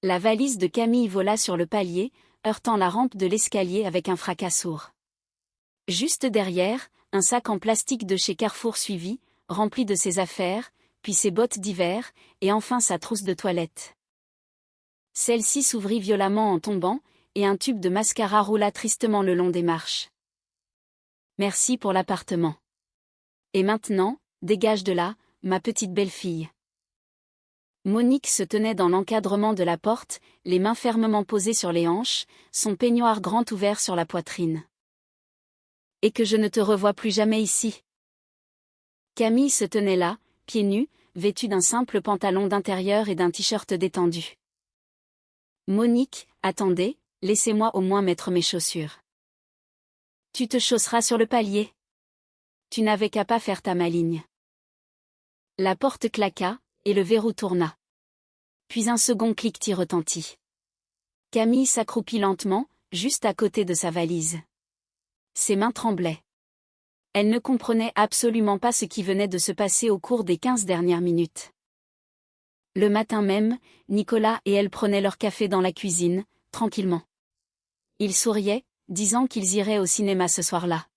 La valise de Camille vola sur le palier, heurtant la rampe de l'escalier avec un fracas sourd. Juste derrière, un sac en plastique de chez Carrefour suivit, rempli de ses affaires, puis ses bottes d'hiver, et enfin sa trousse de toilette. Celle-ci s'ouvrit violemment en tombant, et un tube de mascara roula tristement le long des marches. Merci pour l'appartement. Et maintenant, dégage de là, ma petite belle-fille. Monique se tenait dans l'encadrement de la porte, les mains fermement posées sur les hanches, son peignoir grand ouvert sur la poitrine. Et que je ne te revois plus jamais ici. Camille se tenait là, pieds nus, vêtue d'un simple pantalon d'intérieur et d'un t-shirt détendu. Monique, attendez, laissez-moi au moins mettre mes chaussures. Tu te chausseras sur le palier. Tu n'avais qu'à pas faire ta maligne. La porte claqua, et le verrou tourna. Puis un second cliquetis retentit. Camille s'accroupit lentement, juste à côté de sa valise. Ses mains tremblaient. Elle ne comprenait absolument pas ce qui venait de se passer au cours des 15 dernières minutes. Le matin même, Nicolas et elle prenaient leur café dans la cuisine, tranquillement. Ils souriaient, disant qu'ils iraient au cinéma ce soir-là.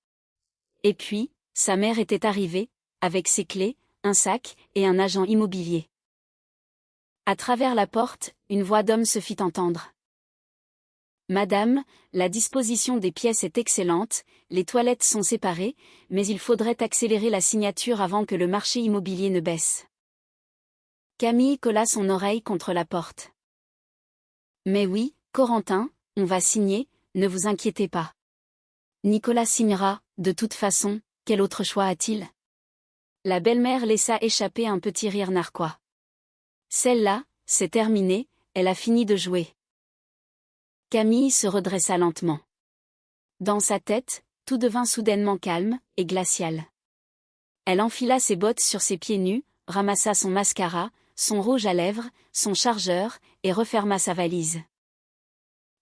Et puis, sa mère était arrivée, avec ses clés, un sac et un agent immobilier. À travers la porte, une voix d'homme se fit entendre. Madame, la disposition des pièces est excellente, les toilettes sont séparées, mais il faudrait accélérer la signature avant que le marché immobilier ne baisse. Camille colla son oreille contre la porte. Mais oui, Corentin, on va signer, ne vous inquiétez pas. Nicolas signera, de toute façon, quel autre choix a-t-il ? La belle-mère laissa échapper un petit rire narquois. Celle-là, c'est terminé, elle a fini de jouer. Camille se redressa lentement. Dans sa tête, tout devint soudainement calme et glacial. Elle enfila ses bottes sur ses pieds nus, ramassa son mascara, son rouge à lèvres, son chargeur, et referma sa valise.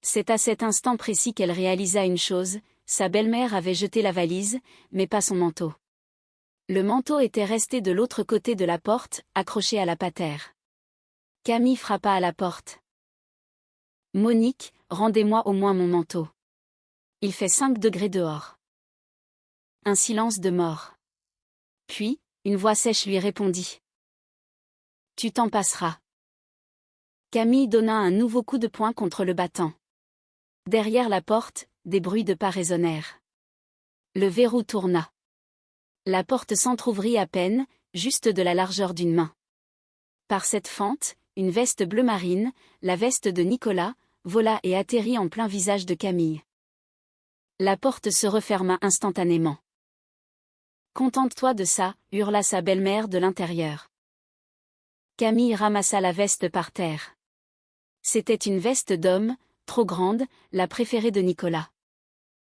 C'est à cet instant précis qu'elle réalisa une chose, sa belle-mère avait jeté la valise, mais pas son manteau. Le manteau était resté de l'autre côté de la porte, accroché à la patère. Camille frappa à la porte. « Monique, rendez-moi au moins mon manteau. Il fait 5 degrés dehors. » Un silence de mort. Puis, une voix sèche lui répondit. « Tu t'en passeras. » Camille donna un nouveau coup de poing contre le battant. Derrière la porte, des bruits de pas résonnèrent. Le verrou tourna. La porte s'entr'ouvrit à peine, juste de la largeur d'une main. Par cette fente, une veste bleu marine, la veste de Nicolas, vola et atterrit en plein visage de Camille. La porte se referma instantanément. « Contente-toi de ça » hurla sa belle-mère de l'intérieur. Camille ramassa la veste par terre. C'était une veste d'homme, trop grande, la préférée de Nicolas.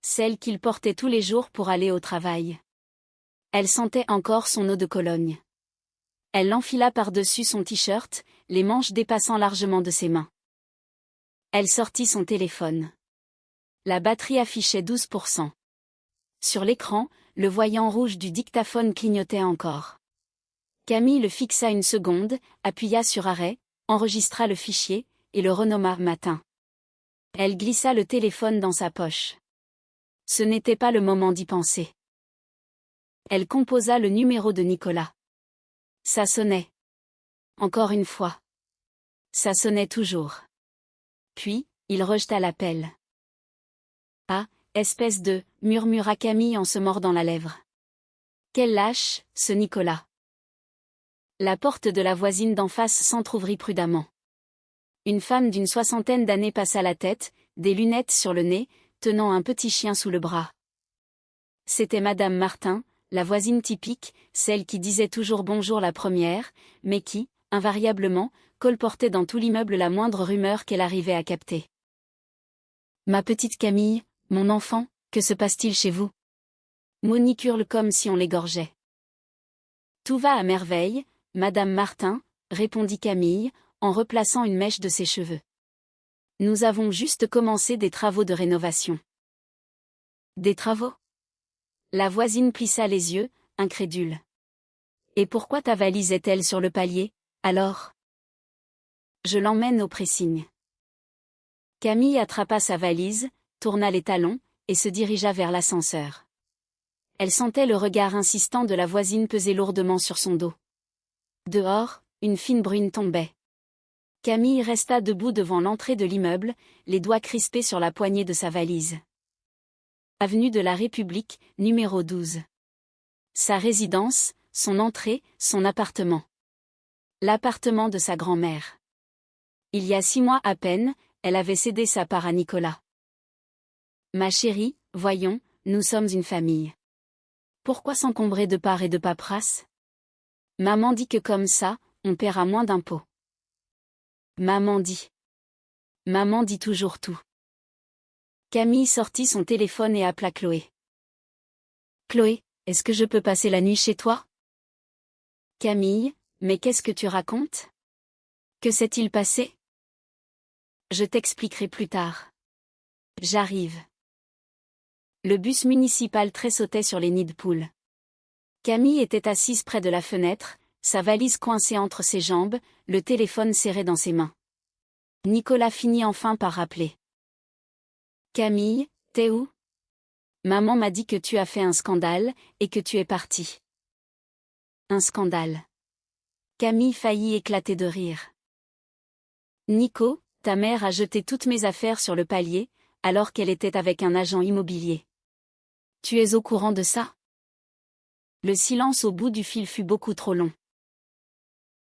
Celle qu'il portait tous les jours pour aller au travail. Elle sentait encore son eau de Cologne. Elle l'enfila par-dessus son t-shirt, les manches dépassant largement de ses mains. Elle sortit son téléphone. La batterie affichait 12%. Sur l'écran, le voyant rouge du dictaphone clignotait encore. Camille le fixa une seconde, appuya sur arrêt, enregistra le fichier, et le renomma « Matin ». Elle glissa le téléphone dans sa poche. Ce n'était pas le moment d'y penser. Elle composa le numéro de Nicolas. Ça sonnait. Encore une fois. Ça sonnait toujours. Puis, il rejeta l'appel. « Ah, espèce de » murmura Camille en se mordant la lèvre. « Quel lâche, ce Nicolas !» La porte de la voisine d'en face s'entr'ouvrit prudemment. Une femme d'une 60aine d'années passa la tête, des lunettes sur le nez, tenant un petit chien sous le bras. C'était Madame Martin, la voisine typique, celle qui disait toujours bonjour la première, mais qui, invariablement, colportait dans tout l'immeuble la moindre rumeur qu'elle arrivait à capter. « Ma petite Camille, mon enfant, que se passe-t-il chez vous ?» Monique hurle comme si on l'égorgeait. « Tout va à merveille, Madame Martin, » répondit Camille, en replaçant une mèche de ses cheveux. « Nous avons juste commencé des travaux de rénovation. » « Des travaux ?» La voisine plissa les yeux, incrédule. « Et pourquoi ta valise est-elle sur le palier, alors ?» « Je l'emmène au pressing. Camille attrapa sa valise, tourna les talons, et se dirigea vers l'ascenseur. Elle sentait le regard insistant de la voisine peser lourdement sur son dos. Dehors, une fine bruine tombait. Camille resta debout devant l'entrée de l'immeuble, les doigts crispés sur la poignée de sa valise. Avenue de la République, numéro 12. Sa résidence, son entrée, son appartement. L'appartement de sa grand-mère. Il y a 6 mois à peine, elle avait cédé sa part à Nicolas. Ma chérie, voyons, nous sommes une famille. Pourquoi s'encombrer de parts et de paperasses? Maman dit que comme ça, on paiera moins d'impôts. Maman dit. Maman dit toujours tout. Camille sortit son téléphone et appela Chloé. Chloé, est-ce que je peux passer la nuit chez toi? Camille, mais qu'est-ce que tu racontes? Que s'est-il passé? Je t'expliquerai plus tard. J'arrive. Le bus municipal tressautait sur les nids de poules. Camille était assise près de la fenêtre, sa valise coincée entre ses jambes, le téléphone serré dans ses mains. Nicolas finit enfin par rappeler. Camille, t'es où? Maman m'a dit que tu as fait un scandale, et que tu es partie. Un scandale. Camille faillit éclater de rire. Nico, ta mère a jeté toutes mes affaires sur le palier, alors qu'elle était avec un agent immobilier. Tu es au courant de ça? Le silence au bout du fil fut beaucoup trop long.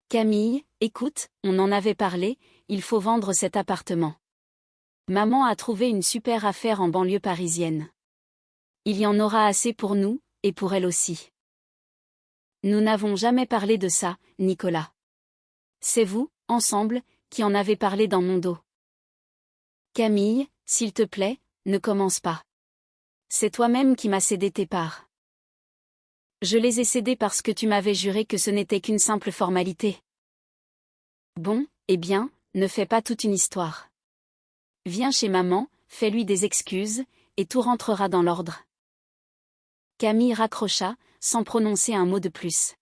Camille, écoute, on en avait parlé, il faut vendre cet appartement. Maman a trouvé une super affaire en banlieue parisienne. Il y en aura assez pour nous, et pour elle aussi. Nous n'avons jamais parlé de ça, Nicolas. C'est vous, ensemble, qui en avez parlé dans mon dos. Camille, s'il te plaît, ne commence pas. C'est toi-même qui m'as cédé tes parts. Je les ai cédées parce que tu m'avais juré que ce n'était qu'une simple formalité. Bon, eh bien, ne fais pas toute une histoire. Viens chez maman, fais-lui des excuses, et tout rentrera dans l'ordre. Camille raccrocha, sans prononcer un mot de plus.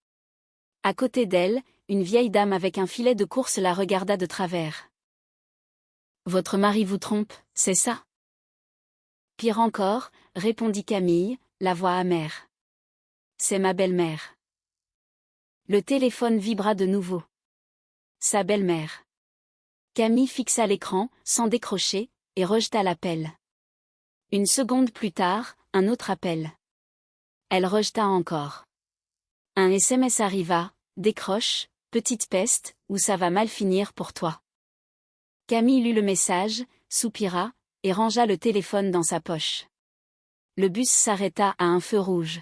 À côté d'elle, une vieille dame avec un filet de course la regarda de travers. Votre mari vous trompe, c'est ça? Pire encore, répondit Camille, la voix amère. C'est ma belle-mère. Le téléphone vibra de nouveau. Sa belle-mère. Camille fixa l'écran, sans décrocher, et rejeta l'appel. Une seconde plus tard, un autre appel. Elle rejeta encore. Un SMS arriva, décroche, petite peste, ou ça va mal finir pour toi. Camille lut le message, soupira, et rangea le téléphone dans sa poche. Le bus s'arrêta à un feu rouge.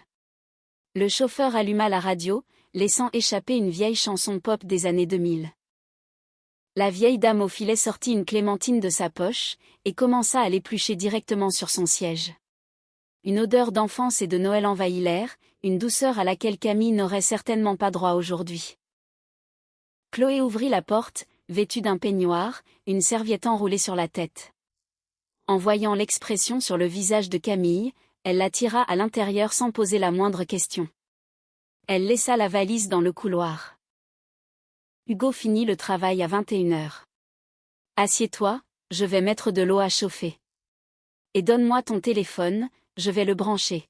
Le chauffeur alluma la radio, laissant échapper une vieille chanson pop des années 2000. La vieille dame au filet sortit une clémentine de sa poche, et commença à l'éplucher directement sur son siège. Une odeur d'enfance et de Noël envahit l'air, une douceur à laquelle Camille n'aurait certainement pas droit aujourd'hui. Chloé ouvrit la porte, vêtue d'un peignoir, une serviette enroulée sur la tête. En voyant l'expression sur le visage de Camille, elle l'attira à l'intérieur sans poser la moindre question. Elle laissa la valise dans le couloir. Hugo finit le travail à 21h. Assieds-toi, je vais mettre de l'eau à chauffer. Et donne-moi ton téléphone, je vais le brancher.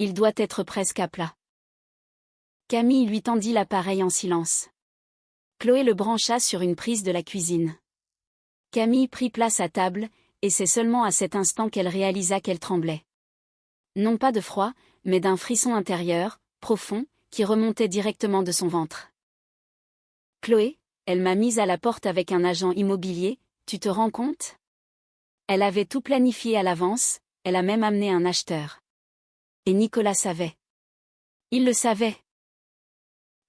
Il doit être presque à plat. Camille lui tendit l'appareil en silence. Chloé le brancha sur une prise de la cuisine. Camille prit place à table, et c'est seulement à cet instant qu'elle réalisa qu'elle tremblait. Non pas de froid, mais d'un frisson intérieur, profond, qui remontait directement de son ventre. Chloé, elle m'a mise à la porte avec un agent immobilier, tu te rends compte? Elle avait tout planifié à l'avance, elle a même amené un acheteur. Et Nicolas savait. Il le savait.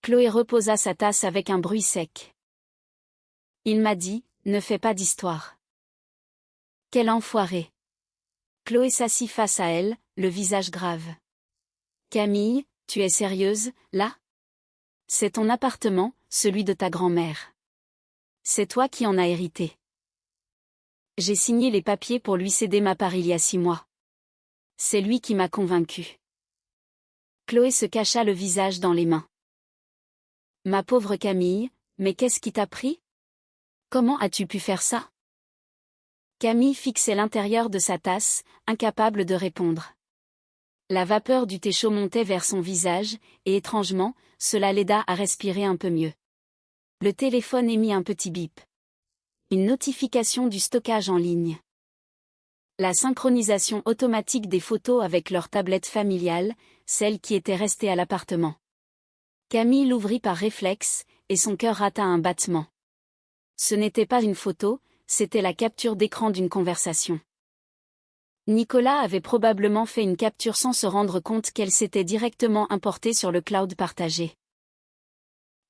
Chloé reposa sa tasse avec un bruit sec. Il m'a dit, ne fais pas d'histoire. Quel enfoiré. Chloé s'assit face à elle, le visage grave. Camille, tu es sérieuse, là? C'est ton appartement, celui de ta grand-mère. C'est toi qui en as hérité. J'ai signé les papiers pour lui céder ma part il y a 6 mois. C'est lui qui m'a convaincue. Chloé se cacha le visage dans les mains. Ma pauvre Camille, mais qu'est-ce qui t'a pris? Comment as-tu pu faire ça? Camille fixait l'intérieur de sa tasse, incapable de répondre. La vapeur du thé chaud montait vers son visage, et étrangement, cela l'aida à respirer un peu mieux. Le téléphone émit un petit bip. Une notification du stockage en ligne. La synchronisation automatique des photos avec leur tablette familiale, celle qui était restée à l'appartement. Camille l'ouvrit par réflexe, et son cœur rata un battement. Ce n'était pas une photo, c'était la capture d'écran d'une conversation. Nicolas avait probablement fait une capture sans se rendre compte qu'elle s'était directement importée sur le cloud partagé.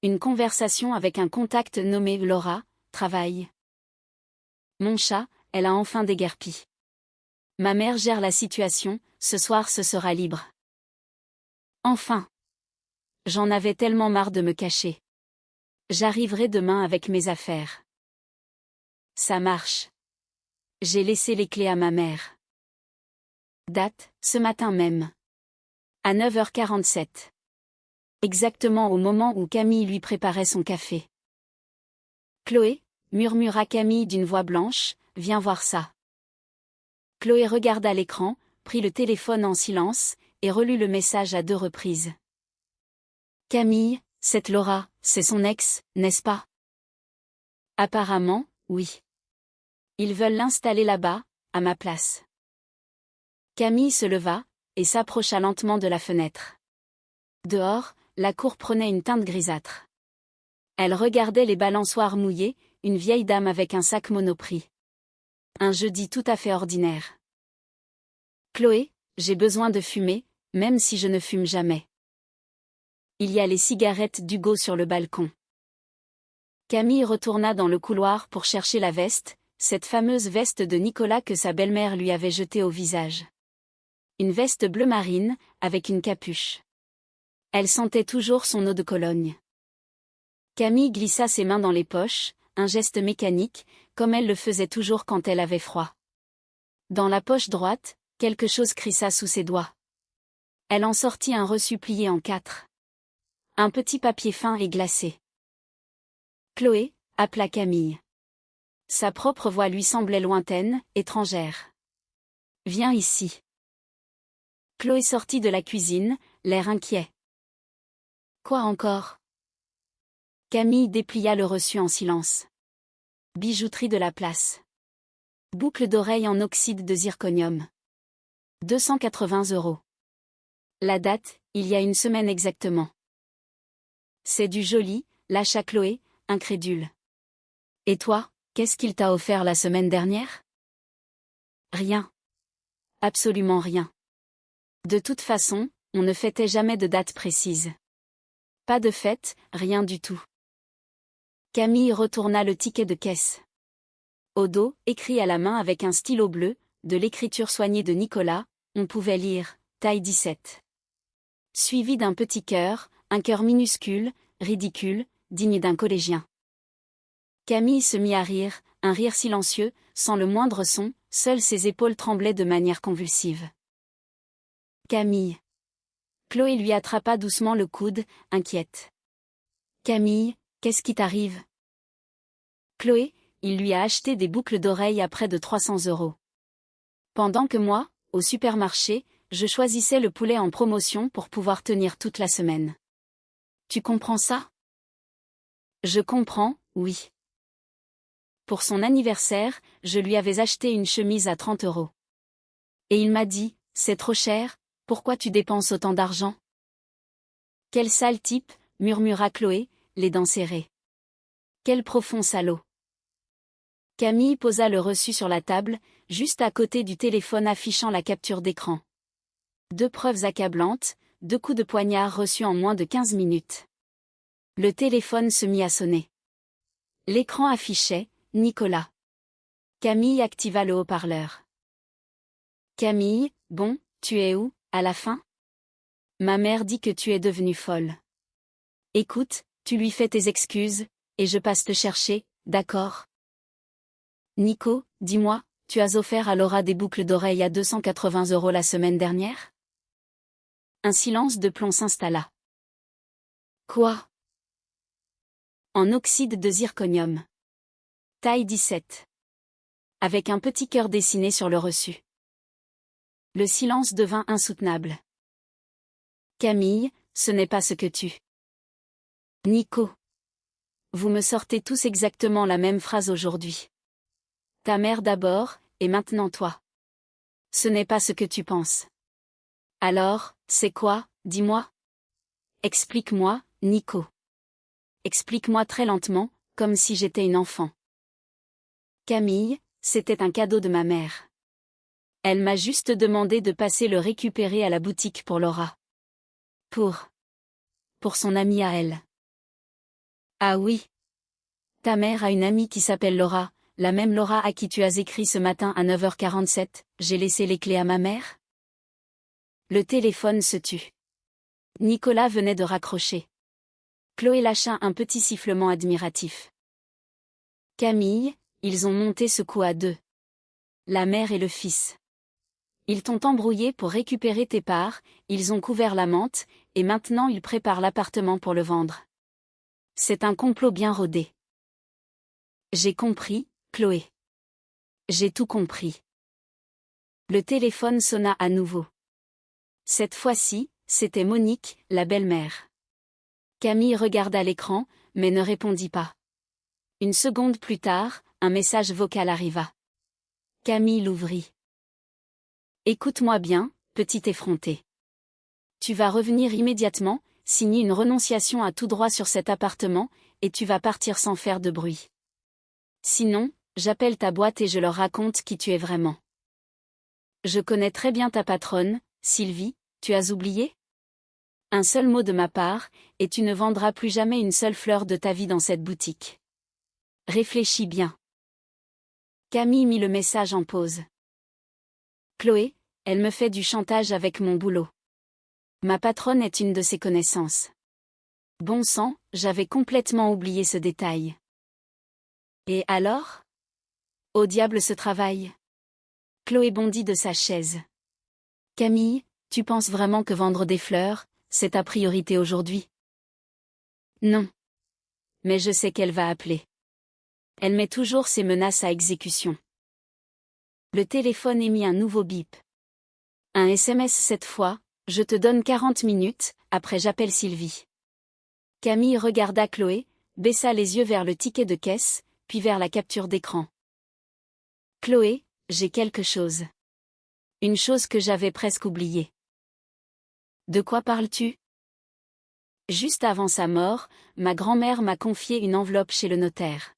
Une conversation avec un contact nommé Laura, travail. Mon chat, elle a enfin déguerpi. Ma mère gère la situation, ce soir ce sera libre. Enfin. J'en avais tellement marre de me cacher. J'arriverai demain avec mes affaires. Ça marche. J'ai laissé les clés à ma mère. Date, ce matin même. À 9h47. Exactement au moment où Camille lui préparait son café. Chloé, murmura Camille d'une voix blanche, viens voir ça. Chloé regarda l'écran, prit le téléphone en silence, et relut le message à 2 reprises. Camille, cette Laura, c'est son ex, n'est-ce pas? Apparemment, oui. Ils veulent l'installer là-bas, à ma place. Camille se leva, et s'approcha lentement de la fenêtre. Dehors, la cour prenait une teinte grisâtre. Elle regardait les balançoires mouillés, une vieille dame avec un sac Monoprix. Un jeudi tout à fait ordinaire. Chloé, j'ai besoin de fumer, même si je ne fume jamais. Il y a les cigarettes d'Hugo sur le balcon. Camille retourna dans le couloir pour chercher la veste, cette fameuse veste de Nicolas que sa belle-mère lui avait jetée au visage. Une veste bleu marine, avec une capuche. Elle sentait toujours son eau de Cologne. Camille glissa ses mains dans les poches, un geste mécanique, comme elle le faisait toujours quand elle avait froid. Dans la poche droite, quelque chose crissa sous ses doigts. Elle en sortit un reçu plié en 4. Un petit papier fin et glacé. Chloé, appela Camille. Sa propre voix lui semblait lointaine, étrangère. Viens ici. Chloé sortit de la cuisine, l'air inquiet. Quoi encore? Camille déplia le reçu en silence. Bijouterie de la place. Boucle d'oreille en oxyde de zirconium. 280 €. La date, il y a une semaine exactement. C'est du joli, lâcha Chloé, incrédule. Et toi, qu'est-ce qu'il t'a offert la semaine dernière? Rien. Absolument rien. De toute façon, on ne fêtait jamais de date précise. Pas de fête, rien du tout. Camille retourna le ticket de caisse. Au dos, écrit à la main avec un stylo bleu, de l'écriture soignée de Nicolas, on pouvait lire « taille 17 ». Suivi d'un petit cœur, un cœur minuscule, ridicule, digne d'un collégien. Camille se mit à rire, un rire silencieux, sans le moindre son, seules ses épaules tremblaient de manière convulsive. Camille. Chloé lui attrapa doucement le coude, inquiète. Camille, qu'est-ce qui t'arrive? Chloé, il lui a acheté des boucles d'oreilles à près de 300 €. Pendant que moi, au supermarché, je choisissais le poulet en promotion pour pouvoir tenir toute la semaine. Tu comprends ça? Je comprends, oui. Pour son anniversaire, je lui avais acheté une chemise à 30 €. Et il m'a dit, c'est trop cher, pourquoi tu dépenses autant d'argent? Quel sale type, murmura Chloé, les dents serrées. Quel profond salaud. Camille posa le reçu sur la table, juste à côté du téléphone affichant la capture d'écran. 2 preuves accablantes, 2 coups de poignard reçus en moins de 15 minutes. Le téléphone se mit à sonner. L'écran affichait « Nicolas ». Camille activa le haut-parleur. Camille, bon, tu es où, à la fin? Ma mère dit que tu es devenue folle. Écoute, tu lui fais tes excuses, et je passe te chercher, d'accord? Nico, dis-moi, tu as offert à Laura des boucles d'oreilles à 280 € la semaine dernière? Un silence de plomb s'installa. Quoi? En oxyde de zirconium. Taille 17. avec un petit cœur dessiné sur le reçu. Le silence devint insoutenable. Camille, ce n'est pas ce que tu... Nico. Vous me sortez tous exactement la même phrase aujourd'hui. Ta mère d'abord, et maintenant toi. Ce n'est pas ce que tu penses. Alors, c'est quoi, dis-moi? Explique-moi, Nico. Explique-moi très lentement, comme si j'étais une enfant. Camille, c'était un cadeau de ma mère. Elle m'a juste demandé de passer le récupérer à la boutique pour Laura. Pour son amie à elle. Ah oui. Ta mère a une amie qui s'appelle Laura, la même Laura à qui tu as écrit ce matin à 9h47, j'ai laissé les clés à ma mère? Le téléphone se tut. Nicolas venait de raccrocher. Chloé lâcha un petit sifflement admiratif. Camille, ils ont monté ce coup à deux. La mère et le fils. Ils t'ont embrouillé pour récupérer tes parts, ils ont couvert la menthe, et maintenant ils préparent l'appartement pour le vendre. C'est un complot bien rodé. J'ai compris, Chloé. J'ai tout compris. Le téléphone sonna à nouveau. Cette fois-ci, c'était Monique, la belle-mère. Camille regarda l'écran, mais ne répondit pas. Une seconde plus tard, un message vocal arriva. Camille l'ouvrit. Écoute-moi bien, petit effronté. Tu vas revenir immédiatement, signer une renonciation à tout droit sur cet appartement, et tu vas partir sans faire de bruit. Sinon, j'appelle ta boîte et je leur raconte qui tu es vraiment. Je connais très bien ta patronne, Sylvie, tu as oublié? Un seul mot de ma part, et tu ne vendras plus jamais une seule fleur de ta vie dans cette boutique. Réfléchis bien. Camille mit le message en pause. Chloé, elle me fait du chantage avec mon boulot. Ma patronne est une de ses connaissances. Bon sang, j'avais complètement oublié ce détail. Et alors? Au diable ce travail. Chloé bondit de sa chaise. Camille, tu penses vraiment que vendre des fleurs, c'est ta priorité aujourd'hui? Non. Mais je sais qu'elle va appeler. Elle met toujours ses menaces à exécution. Le téléphone émit un nouveau bip. Un SMS cette fois, je te donne 40 minutes, après j'appelle Sylvie. Camille regarda Chloé, baissa les yeux vers le ticket de caisse, puis vers la capture d'écran. Chloé, j'ai quelque chose. Une chose que j'avais presque oubliée. De quoi parles-tu? Juste avant sa mort, ma grand-mère m'a confié une enveloppe chez le notaire.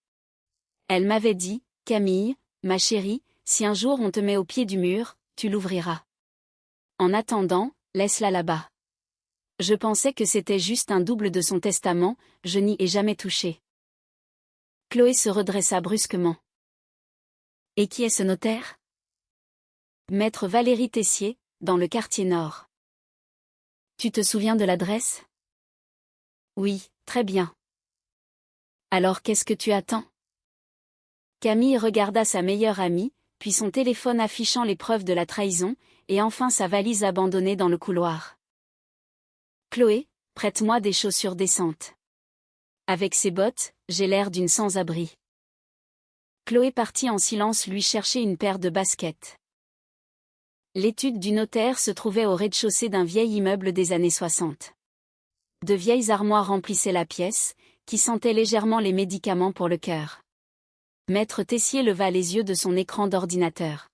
Elle m'avait dit, Camille, ma chérie, si un jour on te met au pied du mur, tu l'ouvriras. En attendant, laisse-la là-bas. Je pensais que c'était juste un double de son testament, je n'y ai jamais touché. Chloé se redressa brusquement. Et qui est ce notaire? Maître Valérie Tessier, dans le quartier nord. Tu te souviens de l'adresse? Oui, très bien. Alors qu'est-ce que tu attends? Camille regarda sa meilleure amie, puis son téléphone affichant les preuves de la trahison, et enfin sa valise abandonnée dans le couloir. Chloé, prête-moi des chaussures décentes. Avec ses bottes, j'ai l'air d'une sans-abri. Chloé partit en silence lui chercher une paire de baskets. L'étude du notaire se trouvait au rez-de-chaussée d'un vieil immeuble des années 60. De vieilles armoires remplissaient la pièce, qui sentait légèrement les médicaments pour le cœur. Maître Tessier leva les yeux de son écran d'ordinateur.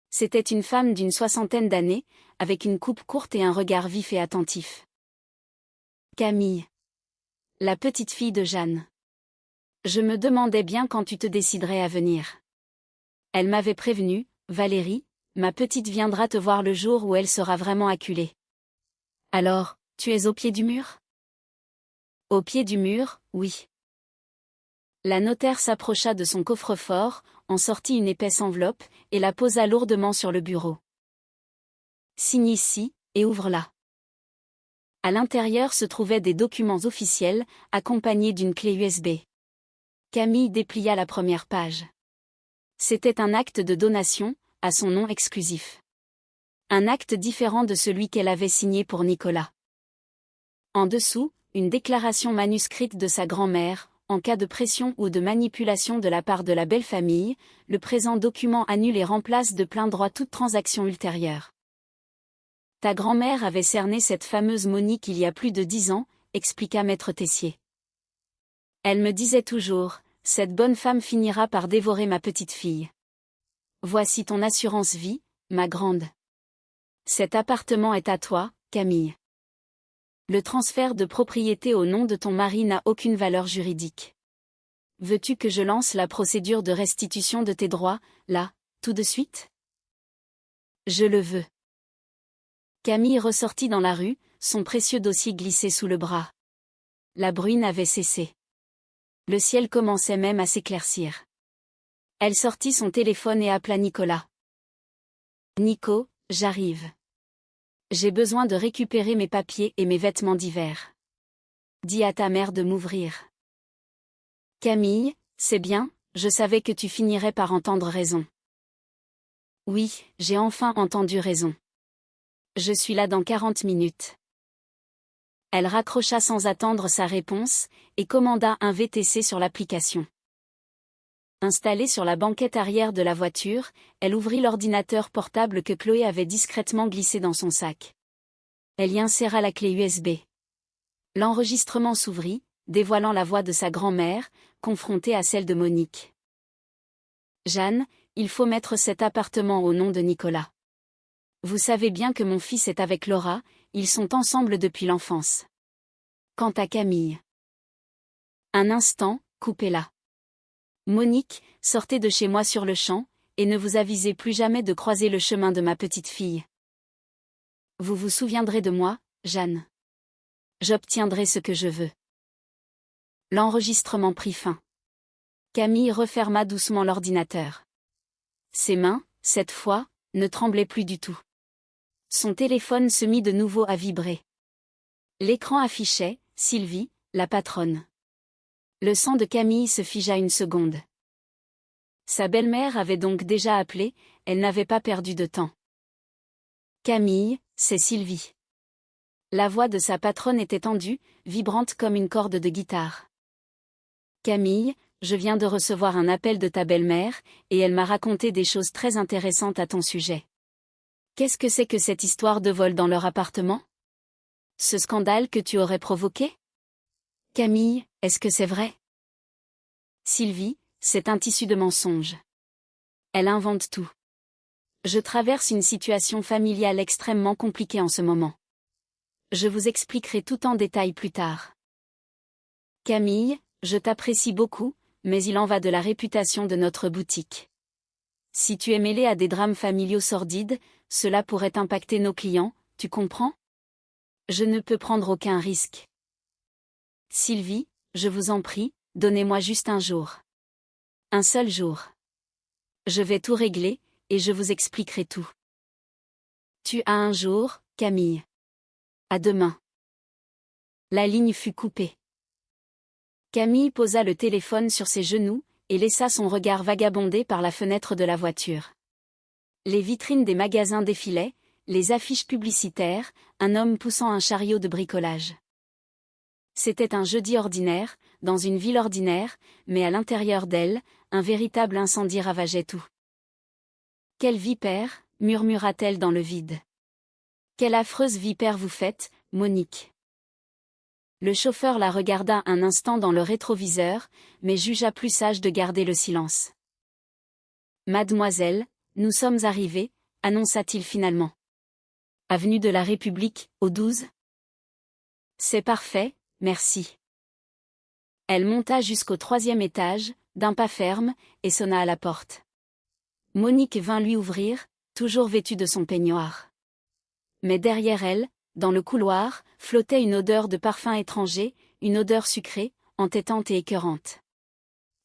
C'était une femme d'une 60aine d'années, avec une coupe courte et un regard vif et attentif. Camille. La petite fille de Jeanne. Je me demandais bien quand tu te déciderais à venir. Elle m'avait prévenu, Valérie, ma petite viendra te voir le jour où elle sera vraiment acculée. Alors, tu es au pied du mur? Au pied du mur, oui. La notaire s'approcha de son coffre-fort, en sortit une épaisse enveloppe, et la posa lourdement sur le bureau. Signe ici, et ouvre-la. À l'intérieur se trouvaient des documents officiels, accompagnés d'une clé USB. Camille déplia la première page. C'était un acte de donation, à son nom exclusif. Un acte différent de celui qu'elle avait signé pour Nicolas. En dessous, une déclaration manuscrite de sa grand-mère, en cas de pression ou de manipulation de la part de la belle famille, le présent document annule et remplace de plein droit toute transaction ultérieure. Ta grand-mère avait cerné cette fameuse Monique il y a plus de 10 ans, expliqua maître Tessier. Elle me disait toujours, cette bonne femme finira par dévorer ma petite fille. Voici ton assurance vie, ma grande. Cet appartement est à toi, Camille. Le transfert de propriété au nom de ton mari n'a aucune valeur juridique. Veux-tu que je lance la procédure de restitution de tes droits, là, tout de suite? Je le veux. Camille ressortit dans la rue, son précieux dossier glissé sous le bras. La bruine avait cessé. Le ciel commençait même à s'éclaircir. Elle sortit son téléphone et appela Nicolas. Nico, j'arrive. J'ai besoin de récupérer mes papiers et mes vêtements d'hiver. Dis à ta mère de m'ouvrir. Camille, c'est bien, je savais que tu finirais par entendre raison. Oui, j'ai enfin entendu raison. Je suis là dans 40 minutes. Elle raccrocha sans attendre sa réponse, et commanda un VTC sur l'application. Installée sur la banquette arrière de la voiture, elle ouvrit l'ordinateur portable que Chloé avait discrètement glissé dans son sac. Elle y inséra la clé USB. L'enregistrement s'ouvrit, dévoilant la voix de sa grand-mère, confrontée à celle de Monique. Jeanne, il faut mettre cet appartement au nom de Nicolas. Vous savez bien que mon fils est avec Laura, ils sont ensemble depuis l'enfance. Quant à Camille. Un instant, coupez-la. Monique, sortez de chez moi sur le champ, et ne vous avisez plus jamais de croiser le chemin de ma petite fille. Vous vous souviendrez de moi, Jeanne. J'obtiendrai ce que je veux. L'enregistrement prit fin. Camille referma doucement l'ordinateur. Ses mains, cette fois, ne tremblaient plus du tout. Son téléphone se mit de nouveau à vibrer. L'écran affichait « Sylvie, la patronne ». Le sang de Camille se figea une seconde. Sa belle-mère avait donc déjà appelé, elle n'avait pas perdu de temps. Camille, c'est Sylvie. La voix de sa patronne était tendue, vibrante comme une corde de guitare. Camille, je viens de recevoir un appel de ta belle-mère, et elle m'a raconté des choses très intéressantes à ton sujet. Qu'est-ce que c'est que cette histoire de vol dans leur appartement? Ce scandale que tu aurais provoqué? Camille, est-ce que c'est vrai? Sylvie, c'est un tissu de mensonges. Elle invente tout. Je traverse une situation familiale extrêmement compliquée en ce moment. Je vous expliquerai tout en détail plus tard. Camille, je t'apprécie beaucoup, mais il en va de la réputation de notre boutique. Si tu es mêlée à des drames familiaux sordides, cela pourrait impacter nos clients, tu comprends? Je ne peux prendre aucun risque. Sylvie, je vous en prie, donnez-moi juste un jour. Un seul jour. Je vais tout régler, et je vous expliquerai tout. Tu as un jour, Camille. À demain. La ligne fut coupée. Camille posa le téléphone sur ses genoux, et laissa son regard vagabonder par la fenêtre de la voiture. Les vitrines des magasins défilaient, les affiches publicitaires, un homme poussant un chariot de bricolage. C'était un jeudi ordinaire, dans une ville ordinaire, mais à l'intérieur d'elle, un véritable incendie ravageait tout. « Quelle vipère » murmura-t-elle dans le vide. « Quelle affreuse vipère vous faites, Monique !» Le chauffeur la regarda un instant dans le rétroviseur, mais jugea plus sage de garder le silence. « Mademoiselle, nous sommes arrivés », annonça-t-il finalement. « Avenue de la République, au 12 ?» C'est parfait, merci. Elle monta jusqu'au 3e étage, d'un pas ferme, et sonna à la porte. Monique vint lui ouvrir, toujours vêtue de son peignoir. Mais derrière elle, dans le couloir, flottait une odeur de parfum étranger, une odeur sucrée, entêtante et écœurante.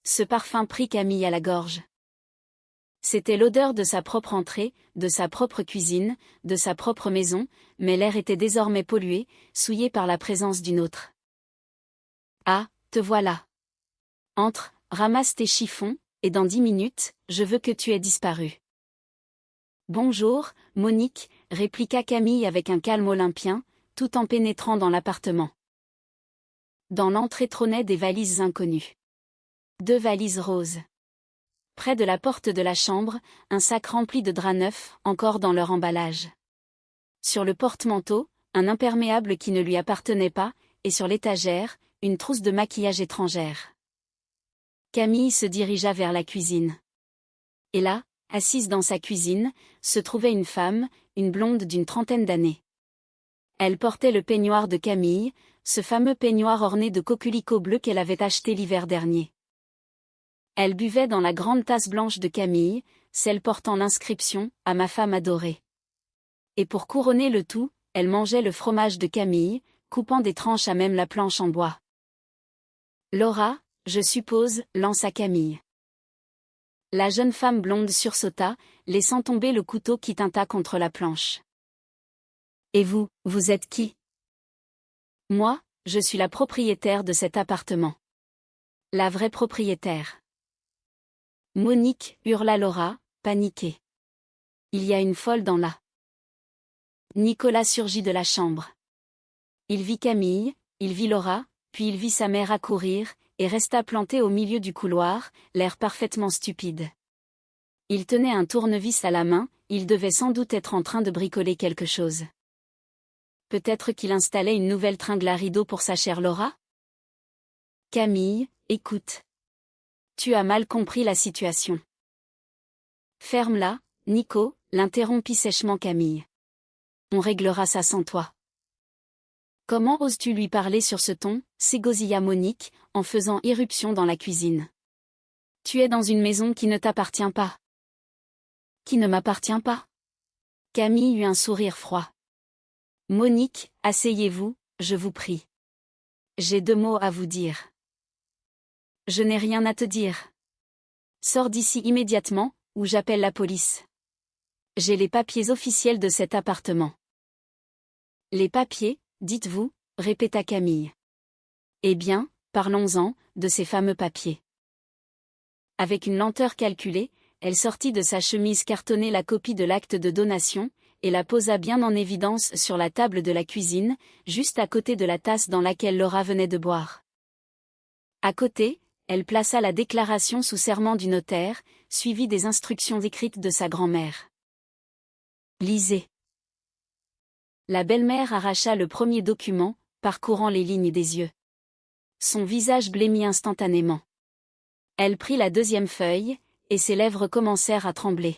Ce parfum prit Camille à la gorge. C'était l'odeur de sa propre entrée, de sa propre cuisine, de sa propre maison, mais l'air était désormais pollué, souillé par la présence d'une autre. « Ah, te voilà. Entre, ramasse tes chiffons, et dans 10 minutes, je veux que tu aies disparu. » Bonjour, Monique, répliqua Camille avec un calme olympien, tout en pénétrant dans l'appartement. Dans l'entrée trônaient des valises inconnues. 2 valises roses. Près de la porte de la chambre, un sac rempli de draps neufs, encore dans leur emballage. Sur le porte-manteau, un imperméable qui ne lui appartenait pas, et sur l'étagère, une trousse de maquillage étrangère. Camille se dirigea vers la cuisine. Et là, assise dans sa cuisine, se trouvait une femme, une blonde d'une trentaine d'années. Elle portait le peignoir de Camille, ce fameux peignoir orné de coquelicots bleus qu'elle avait acheté l'hiver dernier. Elle buvait dans la grande tasse blanche de Camille, celle portant l'inscription « À ma femme adorée ». Et pour couronner le tout, elle mangeait le fromage de Camille, coupant des tranches à même la planche en bois. « Laura, je suppose, » lança Camille. La jeune femme blonde sursauta, laissant tomber le couteau qui tinta contre la planche. « Et vous, vous êtes qui ? » ? « Moi, je suis la propriétaire de cet appartement. » « La vraie propriétaire. » Monique, hurla Laura, paniquée. « Il y a une folle dans la... » Nicolas surgit de la chambre. Il vit Camille, il vit Laura, puis il vit sa mère accourir, et resta planté au milieu du couloir, l'air parfaitement stupide. Il tenait un tournevis à la main, il devait sans doute être en train de bricoler quelque chose. Peut-être qu'il installait une nouvelle tringle à rideaux pour sa chère Laura ? Camille, écoute. Tu as mal compris la situation. Ferme-la, Nico, l'interrompit sèchement Camille. On réglera ça sans toi. Comment oses-tu lui parler sur ce ton, s'égosilla Monique, en faisant irruption dans la cuisine. Tu es dans une maison qui ne t'appartient pas. Qui ne m'appartient pas ? Camille eut un sourire froid. Monique, asseyez-vous, je vous prie. J'ai 2 mots à vous dire. Je n'ai rien à te dire. Sors d'ici immédiatement, ou j'appelle la police. J'ai les papiers officiels de cet appartement. Les papiers, dites-vous, répéta Camille. Eh bien, parlons-en, de ces fameux papiers. Avec une lenteur calculée, elle sortit de sa chemise cartonnée la copie de l'acte de donation, et la posa bien en évidence sur la table de la cuisine, juste à côté de la tasse dans laquelle Laura venait de boire. À côté, elle plaça la déclaration sous serment du notaire, suivie des instructions écrites de sa grand-mère. Lisez. La belle-mère arracha le premier document, parcourant les lignes des yeux. Son visage blêmit instantanément. Elle prit la 2e feuille, et ses lèvres commencèrent à trembler.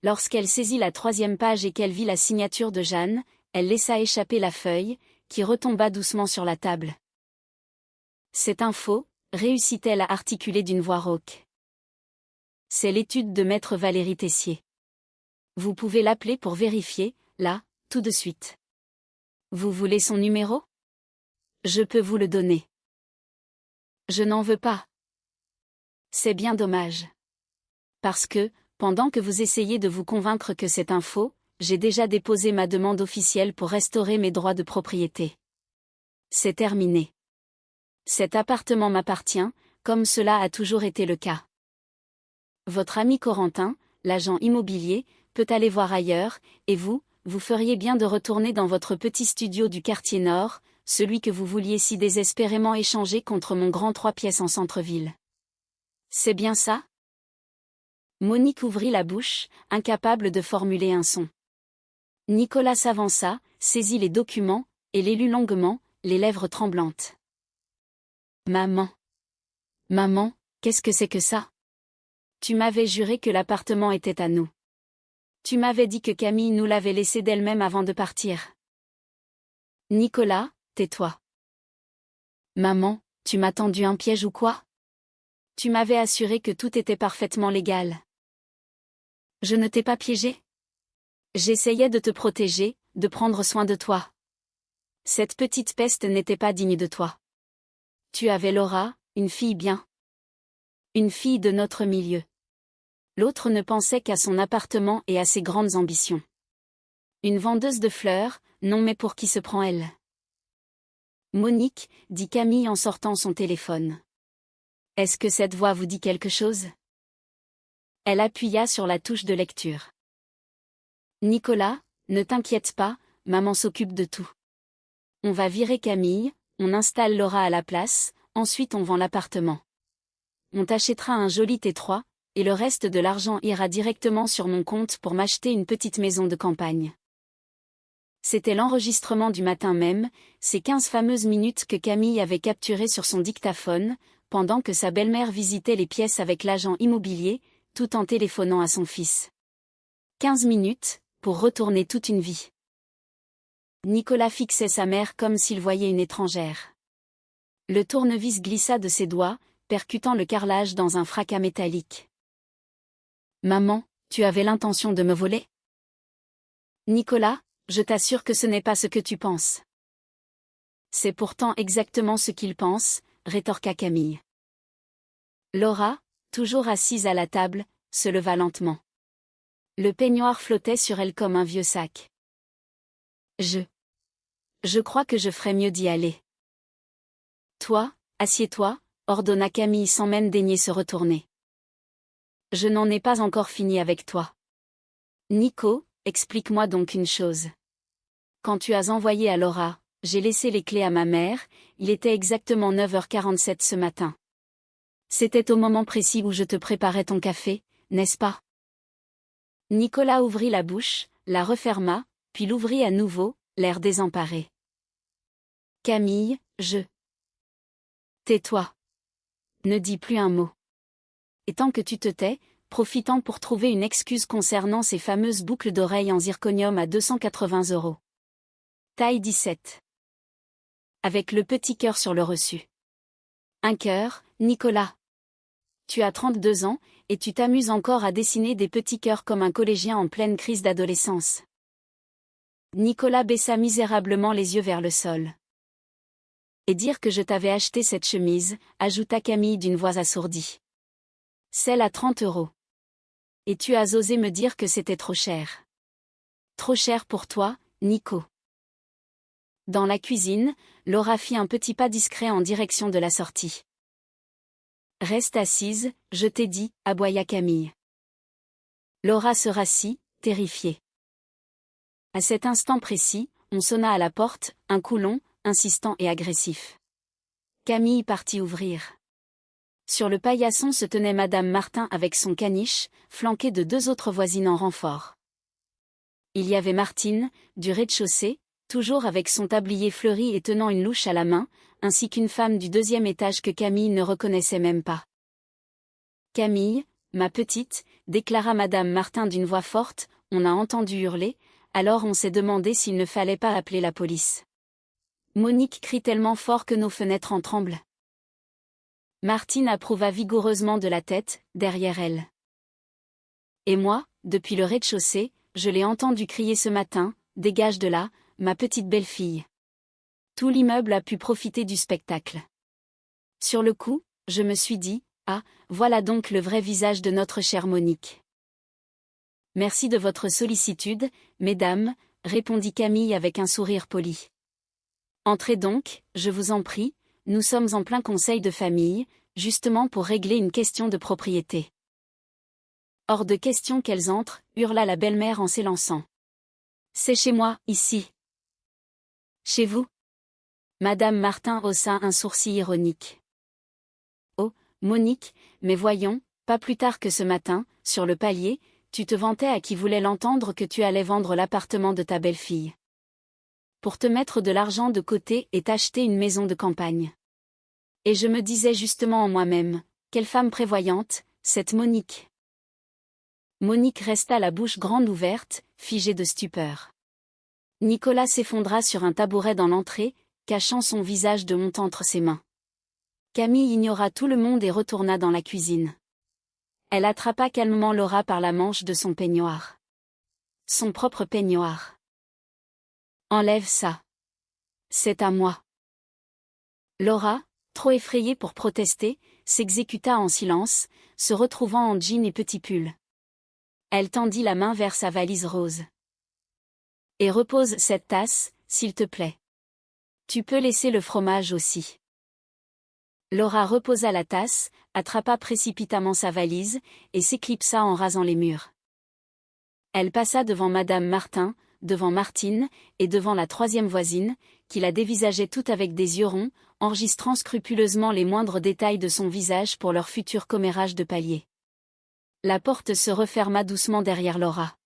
Lorsqu'elle saisit la 3e page et qu'elle vit la signature de Jeanne, elle laissa échapper la feuille, qui retomba doucement sur la table. Cette info, réussit-elle à articuler d'une voix rauque. C'est l'étude de maître Valérie Tessier. Vous pouvez l'appeler pour vérifier, là, tout de suite. Vous voulez son numéro ? Je peux vous le donner. Je n'en veux pas. C'est bien dommage. Parce que, pendant que vous essayez de vous convaincre que c'est un faux, j'ai déjà déposé ma demande officielle pour restaurer mes droits de propriété. C'est terminé. Cet appartement m'appartient, comme cela a toujours été le cas. Votre ami Corentin, l'agent immobilier, peut aller voir ailleurs, et vous feriez bien de retourner dans votre petit studio du quartier nord, celui que vous vouliez si désespérément échanger contre mon grand 3 pièces en centre-ville. C'est bien ça ? Monique ouvrit la bouche, incapable de formuler un son. Nicolas s'avança, saisit les documents, et les lut longuement, les lèvres tremblantes. Maman. Maman, qu'est-ce que c'est que ça ? Tu m'avais juré que l'appartement était à nous. Tu m'avais dit que Camille nous l'avait laissé d'elle-même avant de partir. Nicolas, tais-toi. Maman, tu m'as tendu un piège ou quoi ? Tu m'avais assuré que tout était parfaitement légal. Je ne t'ai pas piégé. J'essayais de te protéger, de prendre soin de toi. Cette petite peste n'était pas digne de toi. Tu avais Laura, une fille bien. Une fille de notre milieu. L'autre ne pensait qu'à son appartement et à ses grandes ambitions. Une vendeuse de fleurs, non mais pour qui se prend elle ? Monique, dit Camille en sortant son téléphone. Est-ce que cette voix vous dit quelque chose ? Elle appuya sur la touche de lecture. Nicolas, ne t'inquiète pas, maman s'occupe de tout. On va virer Camille, on installe Laura à la place, ensuite on vend l'appartement. On t'achètera un joli T3, et le reste de l'argent ira directement sur mon compte pour m'acheter une petite maison de campagne. C'était l'enregistrement du matin même, ces 15 fameuses minutes que Camille avait capturées sur son dictaphone, pendant que sa belle-mère visitait les pièces avec l'agent immobilier, tout en téléphonant à son fils. 15 minutes, pour retourner toute une vie. Nicolas fixait sa mère comme s'il voyait une étrangère. Le tournevis glissa de ses doigts, percutant le carrelage dans un fracas métallique. « Maman, tu avais l'intention de me voler ? » « Nicolas, je t'assure que ce n'est pas ce que tu penses. » « C'est pourtant exactement ce qu'il pense, » rétorqua Camille. Laura, toujours assise à la table, se leva lentement. Le peignoir flottait sur elle comme un vieux sac. Je crois que je ferais mieux d'y aller. Toi, assieds-toi, ordonna Camille sans même daigner se retourner. Je n'en ai pas encore fini avec toi. Nico, explique-moi donc une chose. Quand tu as envoyé à Laura, j'ai laissé les clés à ma mère, il était exactement 9h47 ce matin. C'était au moment précis où je te préparais ton café, n'est-ce pas ? Nicolas ouvrit la bouche, la referma, puis l'ouvrit à nouveau, l'air désemparé. Camille, Tais-toi. Ne dis plus un mot. Et tant que tu te tais, profitant pour trouver une excuse concernant ces fameuses boucles d'oreilles en zirconium à 280 €. Taille 17. Avec le petit cœur sur le reçu. Un cœur, Nicolas. Tu as 32 ans, et tu t'amuses encore à dessiner des petits cœurs comme un collégien en pleine crise d'adolescence. Nicolas baissa misérablement les yeux vers le sol. Et dire que je t'avais acheté cette chemise, ajouta Camille d'une voix assourdie. Celle à 30 €. Et tu as osé me dire que c'était trop cher. Trop cher pour toi, Nico. Dans la cuisine, Laura fit un petit pas discret en direction de la sortie. Reste assise, je t'ai dit, aboya Camille. Laura se rassit, terrifiée. À cet instant précis, on sonna à la porte, un coup long, insistant et agressif. Camille partit ouvrir. Sur le paillasson se tenait Madame Martin avec son caniche, flanquée de 2 autres voisines en renfort. Il y avait Martine, du rez-de-chaussée, toujours avec son tablier fleuri et tenant une louche à la main, ainsi qu'une femme du 2e étage que Camille ne reconnaissait même pas. Camille, ma petite, déclara Madame Martin d'une voix forte, on a entendu hurler, alors on s'est demandé s'il ne fallait pas appeler la police. Monique crie tellement fort que nos fenêtres en tremblent. Martine approuva vigoureusement de la tête, derrière elle. Et moi, depuis le rez-de-chaussée, je l'ai entendu crier ce matin, dégage de là, ma petite belle-fille. Tout l'immeuble a pu profiter du spectacle. Sur le coup, je me suis dit, ah, voilà donc le vrai visage de notre chère Monique. Merci de votre sollicitude, mesdames, répondit Camille avec un sourire poli. Entrez donc, je vous en prie, nous sommes en plein conseil de famille, justement pour régler une question de propriété. Hors de question qu'elles entrent, hurla la belle-mère en s'élançant. C'est chez moi, ici. Chez vous ? Madame Martin haussa un sourcil ironique. Oh, Monique, mais voyons, pas plus tard que ce matin, sur le palier, tu te vantais à qui voulait l'entendre que tu allais vendre l'appartement de ta belle-fille. Pour te mettre de l'argent de côté et t'acheter une maison de campagne. Et je me disais justement en moi-même, quelle femme prévoyante, cette Monique. Monique resta la bouche grande ouverte, figée de stupeur. Nicolas s'effondra sur un tabouret dans l'entrée, cachant son visage de honte entre ses mains. Camille ignora tout le monde et retourna dans la cuisine. Elle attrapa calmement Laura par la manche de son peignoir. Son propre peignoir. Enlève ça. C'est à moi. Laura, trop effrayée pour protester, s'exécuta en silence, se retrouvant en jean et petit pull. Elle tendit la main vers sa valise rose. Et repose cette tasse, s'il te plaît. Tu peux laisser le fromage aussi. Laura reposa la tasse, attrapa précipitamment sa valise, et s'éclipsa en rasant les murs. Elle passa devant Madame Martin, devant Martine, et devant la 3e voisine, qui la dévisageait toute avec des yeux ronds, enregistrant scrupuleusement les moindres détails de son visage pour leur futur commérage de palier. La porte se referma doucement derrière Laura.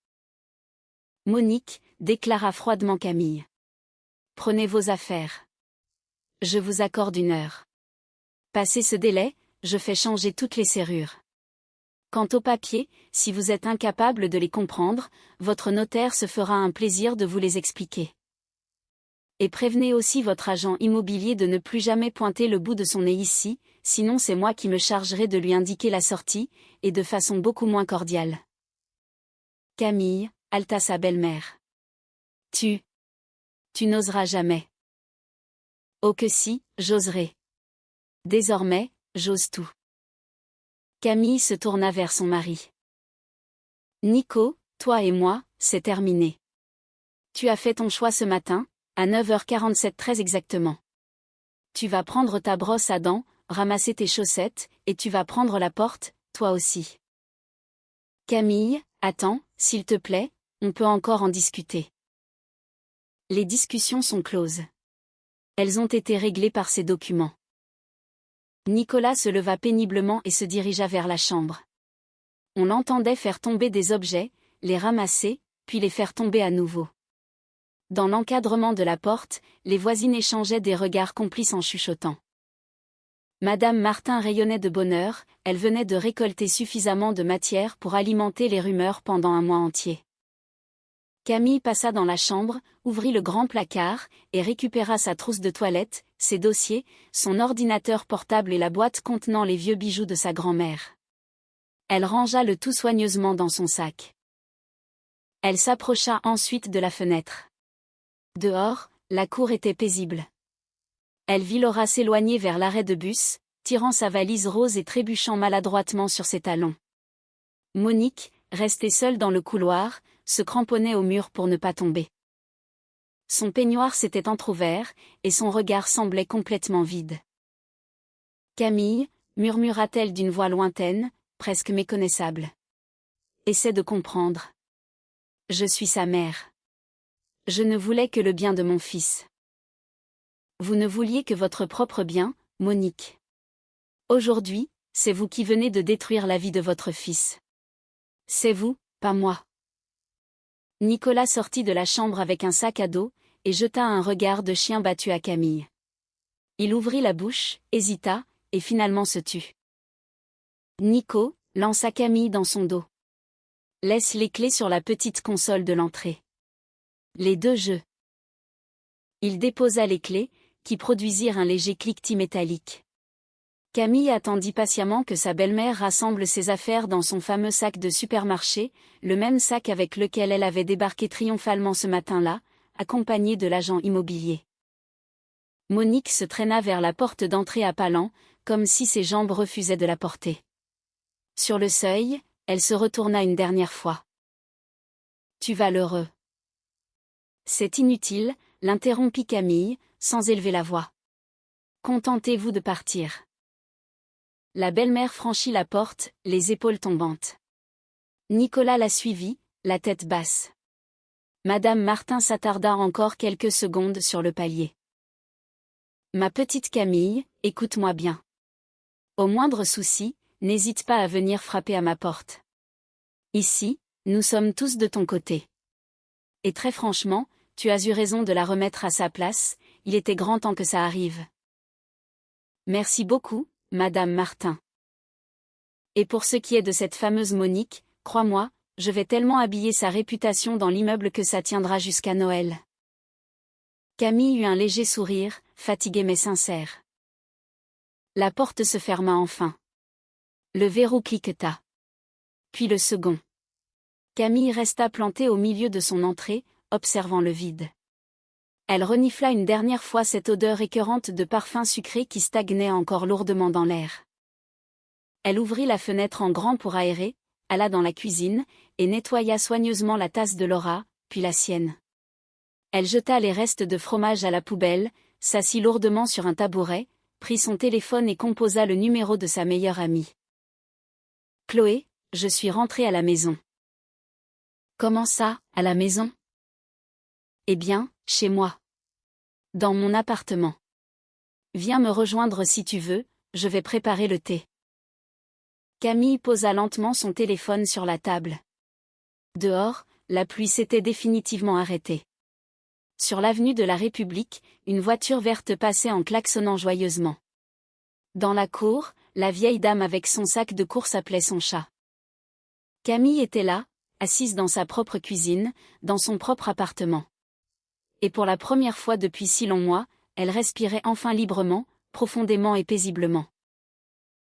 « Monique, déclara froidement Camille. Prenez vos affaires. Je vous accorde 1 heure. Passé ce délai, je fais changer toutes les serrures. Quant aux papiers, si vous êtes incapable de les comprendre, votre notaire se fera un plaisir de vous les expliquer. Et prévenez aussi votre agent immobilier de ne plus jamais pointer le bout de son nez ici, sinon c'est moi qui me chargerai de lui indiquer la sortie, et de façon beaucoup moins cordiale. » Camille, haleta sa belle-mère. « Tu n'oseras jamais. » « Oh que si, j'oserai. Désormais, j'ose tout. » Camille se tourna vers son mari. « Nico, toi et moi, c'est terminé. Tu as fait ton choix ce matin, à 9h47 très exactement. Tu vas prendre ta brosse à dents, ramasser tes chaussettes, et tu vas prendre la porte, toi aussi. Camille, attends, s'il te plaît, on peut encore en discuter. » Les discussions sont closes. Elles ont été réglées par ces documents. Nicolas se leva péniblement et se dirigea vers la chambre. On l'entendait faire tomber des objets, les ramasser, puis les faire tomber à nouveau. Dans l'encadrement de la porte, les voisines échangeaient des regards complices en chuchotant. Madame Martin rayonnait de bonheur, elle venait de récolter suffisamment de matière pour alimenter les rumeurs pendant un mois entier. Camille passa dans la chambre, ouvrit le grand placard, et récupéra sa trousse de toilette, ses dossiers, son ordinateur portable et la boîte contenant les vieux bijoux de sa grand-mère. Elle rangea le tout soigneusement dans son sac. Elle s'approcha ensuite de la fenêtre. Dehors, la cour était paisible. Elle vit Laura s'éloigner vers l'arrêt de bus, tirant sa valise rose et trébuchant maladroitement sur ses talons. Monique, restée seule dans le couloir, se cramponnait au mur pour ne pas tomber. Son peignoir s'était entrouvert, et son regard semblait complètement vide. « Camille, » murmura-t-elle d'une voix lointaine, presque méconnaissable. « Essaie de comprendre. Je suis sa mère. Je ne voulais que le bien de mon fils. Vous ne vouliez que votre propre bien, Monique. Aujourd'hui, c'est vous qui venez de détruire la vie de votre fils. C'est vous, pas moi. » Nicolas sortit de la chambre avec un sac à dos, et jeta un regard de chien battu à Camille. Il ouvrit la bouche, hésita, et finalement se tut. « Nico, » lança Camille dans son dos. « Laisse les clés sur la petite console de l'entrée. Les 2 jeux. » Il déposa les clés, qui produisirent un léger cliquetis métallique. Camille attendit patiemment que sa belle-mère rassemble ses affaires dans son fameux sac de supermarché, le même sac avec lequel elle avait débarqué triomphalement ce matin-là, accompagnée de l'agent immobilier. Monique se traîna vers la porte d'entrée à pas lents, comme si ses jambes refusaient de la porter. Sur le seuil, elle se retourna une dernière fois. « Tu vas l'heureux. » « C'est inutile, » l'interrompit Camille, sans élever la voix. « Contentez-vous de partir. » La belle-mère franchit la porte, les épaules tombantes. Nicolas la suivit, la tête basse. Madame Martin s'attarda encore quelques secondes sur le palier. « Ma petite Camille, écoute-moi bien. Au moindre souci, n'hésite pas à venir frapper à ma porte. Ici, nous sommes tous de ton côté. Et très franchement, tu as eu raison de la remettre à sa place, il était grand temps que ça arrive. Merci beaucoup, Madame Martin. Et pour ce qui est de cette fameuse Monique, crois-moi, je vais tellement habiller sa réputation dans l'immeuble que ça tiendra jusqu'à Noël. » Camille eut un léger sourire, fatigué mais sincère. La porte se ferma enfin. Le verrou cliqueta. Puis le second. Camille resta plantée au milieu de son entrée, observant le vide. Elle renifla une dernière fois cette odeur écœurante de parfum sucré qui stagnait encore lourdement dans l'air. Elle ouvrit la fenêtre en grand pour aérer, alla dans la cuisine, et nettoya soigneusement la tasse de Laura, puis la sienne. Elle jeta les restes de fromage à la poubelle, s'assit lourdement sur un tabouret, prit son téléphone et composa le numéro de sa meilleure amie. « Chloé, je suis rentrée à la maison. » « Comment ça, à la maison ? » « Eh bien, chez moi. Dans mon appartement. Viens me rejoindre si tu veux, je vais préparer le thé. Camille posa lentement son téléphone sur la table. Dehors, la pluie s'était définitivement arrêtée. Sur l'avenue de la République, une voiture verte passait en klaxonnant joyeusement. Dans la cour, la vieille dame avec son sac de course appelait son chat. Camille était là, assise dans sa propre cuisine, dans son propre appartement. Et pour la première fois depuis si longs mois, elle respirait enfin librement, profondément et paisiblement.